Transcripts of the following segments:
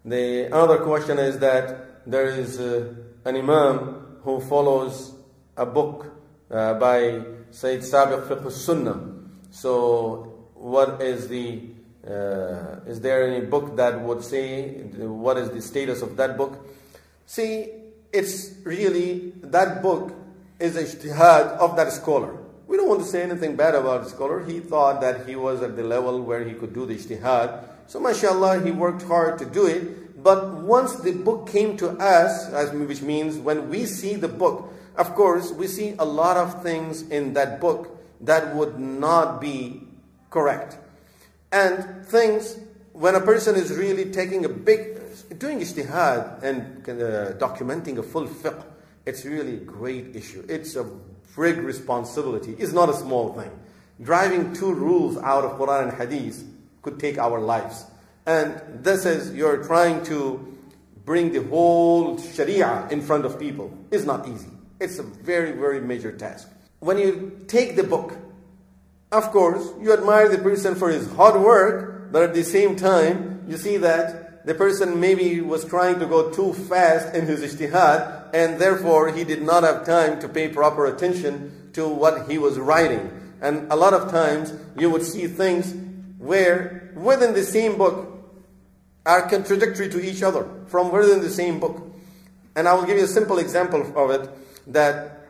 The another question is that there is an imam who follows a book by Sayyid Saabiq, Fiqh-us-Sunnah. So what is is there any book that would say what is the status of that book? See, it's really, that book is a ijtihad of that scholar. We don't want to say anything bad about the scholar. He thought that he was at the level where he could do the ijtihad. So mashallah, he worked hard to do it. But once the book came to us, which means when we see the book, of course, we see a lot of things in that book that would not be correct. And things, when a person is really taking a doing ijtihad and documenting a full fiqh, it's really a great issue. It's a big responsibility. It's not a small thing. Driving two rules out of Quran and Hadith could take our lives. And this is, you're trying to bring the whole Sharia in front of people. It's not easy. It's a very, very major task. When you take the book, of course, you admire the person for his hard work, but at the same time, you see that the person maybe was trying to go too fast in his ijtihad, and therefore he did not have time to pay proper attention to what he was writing. And a lot of times, you would see things where within the same book are contradictory to each other from within the same book. And I will give you a simple example of it, that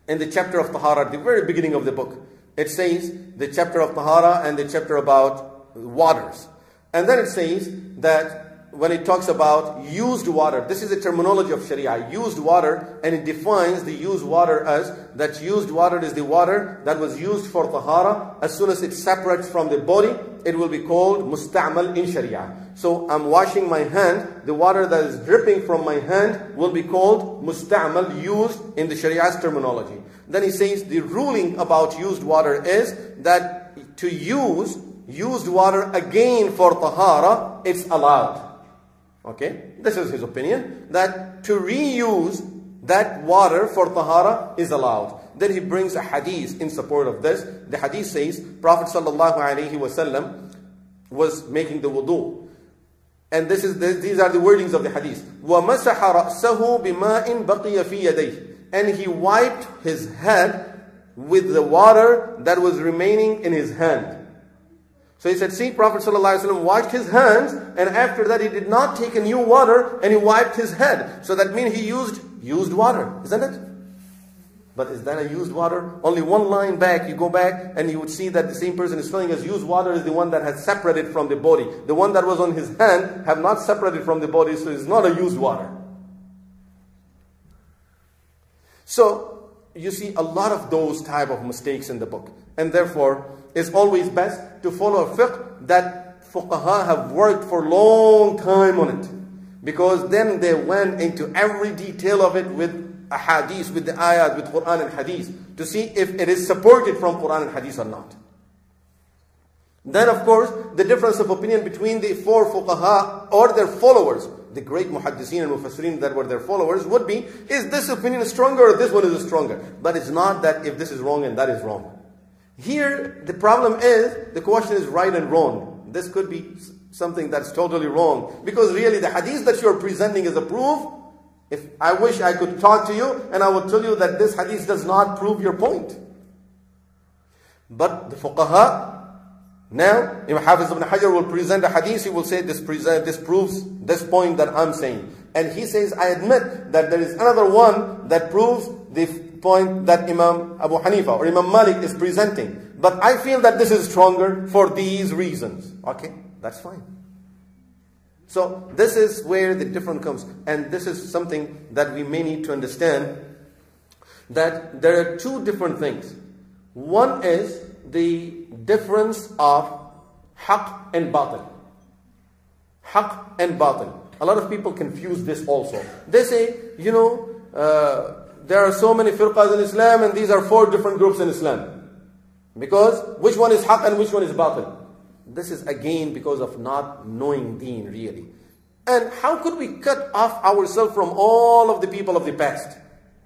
in the chapter of Tahara, at the very beginning of the book, it says the chapter of Tahara and the chapter about waters. And then it says that when it talks about used water, this is a terminology of Sharia, used water, and it defines the used water as that used water is the water that was used for Tahara. As soon as it separates from the body, it will be called musta'mal in Sharia. So I'm washing my hand, the water that is dripping from my hand will be called musta'mal, used in the Sharia's terminology. Then he says the ruling about used water is that to use used water again for Tahara, it's allowed. Okay, this is his opinion, that to reuse that water for Tahara is allowed. Then he brings a hadith in support of this. The hadith says, Prophet ﷺ was making the wudu. And these are the wordings of the hadith. وَمَسَحَ رَأْسَهُ بِمَاءٍ بَقِيَ فِي يَدَيْهِ. And he wiped his head with the water that was remaining in his hand. So he said, see, Prophet ﷺ washed his hands, and after that he did not take a new water, and he wiped his head. So that means he used water, isn't it? But is that a used water? Only one line back, you go back, and you would see that the same person is feeling as used water is the one that has separated from the body. The one that was on his hand have not separated from the body, so it's not a used water. So you see a lot of those type of mistakes in the book. And therefore, it's always best to follow a fiqh that fuqaha have worked for a long time on it. Because then they went into every detail of it with hadith, with the ayat, with Quran and hadith, to see if it is supported from Quran and hadith or not. Then of course, the difference of opinion between the four fuqaha or their followers, the great muhaddiseen and mufassirin that were their followers, would be, is this opinion stronger or this one is stronger? But it's not that if this is wrong and that is wrong. Here, the problem is, the question is right and wrong. This could be something that's totally wrong. Because really, the hadith that you're presenting is a proof. If I wish I could talk to you, and I would tell you that this hadith does not prove your point. But the fuqaha, now, Imam Hafiz ibn Hajar will present a hadith, he will say, this proves this point that I'm saying. And he says, I admit that there is another one that proves the point that Imam Abu Hanifa or Imam Malik is presenting. But I feel that this is stronger for these reasons. Okay, that's fine. So this is where the difference comes. And this is something that we may need to understand, that there are two different things. One is the difference of haqq and batil. Haqq and batil. A lot of people confuse this also. They say, you know, there are so many firqas in Islam and these are 4 different groups in Islam. Because which one is haqq and which one is batil? This is again because of not knowing deen really. And how could we cut off ourselves from all of the people of the past?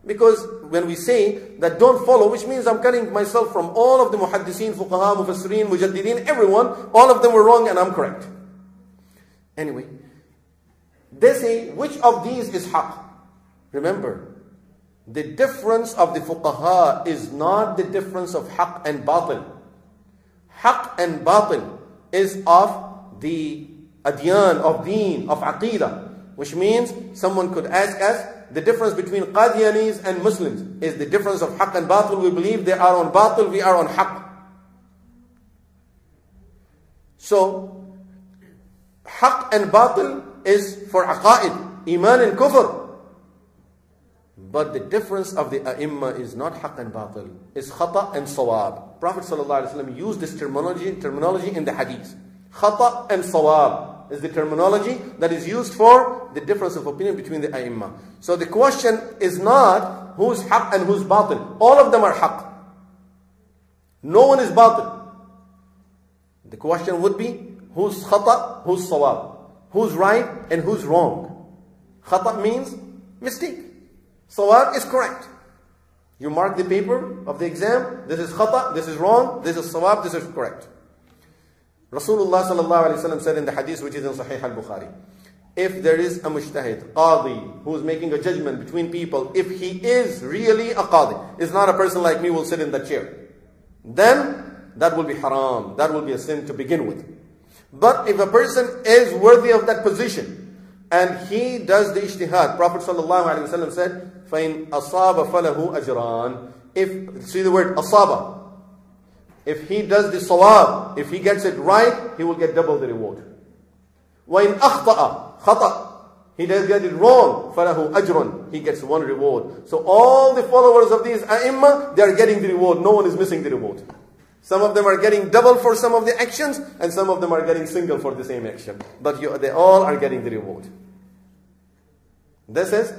Because when we say that don't follow, which means I'm cutting myself from all of the muhaddiseen, fuqaha, mufassirin, mujaddideen, everyone, all of them were wrong and I'm correct. Anyway, They say, which of these is haqq? Remember, the difference of the fuqaha is not the difference of haqq and batil. Haqq and batil is of the adyan, of deen, of aqidah. Which means someone could ask us, the difference between Qadianis and Muslims is the difference of haqq and batil. We believe they are on batil, we are on haqq. So, haqq and batil is for aqaid, iman and kufr. But the difference of the ai*imma is not haqq and batil, it's khata and sawab. Prophet ﷺ used this terminology in the hadith. Khata and sawab is the terminology that is used for the difference of opinion between the ai*imma. So the question is not who's haqq and who's batil. All of them are haqq. No one is batil. The question would be who's khata, who's sawab. Who's right and who's wrong. Khata means mistake. Sawab is correct. You mark the paper of the exam. This is khata, this is wrong, this is sawab, this is correct. Rasulullah sallallahu alaihi wasallam said in the hadith which is in Sahih al-Bukhari, if there is a mujtahid, qadi, who is making a judgment between people, if he is really a qadi, is not a person like me who will sit in that chair, then that will be haram. That will be a sin to begin with. But if a person is worthy of that position and he does the ijtihad, Prophet ﷺ said, فَإِنْ أَصَابَ فَلَهُ أَجْرَانِ. If, see the word asaba. If he does the sawab, if he gets it right, he will get double the reward. وَإِنْ أَخْطَأَ خَطَأ. He does get it wrong, فَلَهُ أَجْرٌ. He gets one reward. So all the followers of these ai*imma, they are getting the reward. No one is missing the reward. Some of them are getting double for some of the actions, and some of them are getting single for the same action. But they all are getting the reward. This is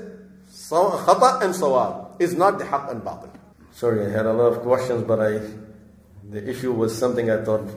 khata and sawab, is not the haqq and batil. Sorry, I had a lot of questions, but the issue was something I thought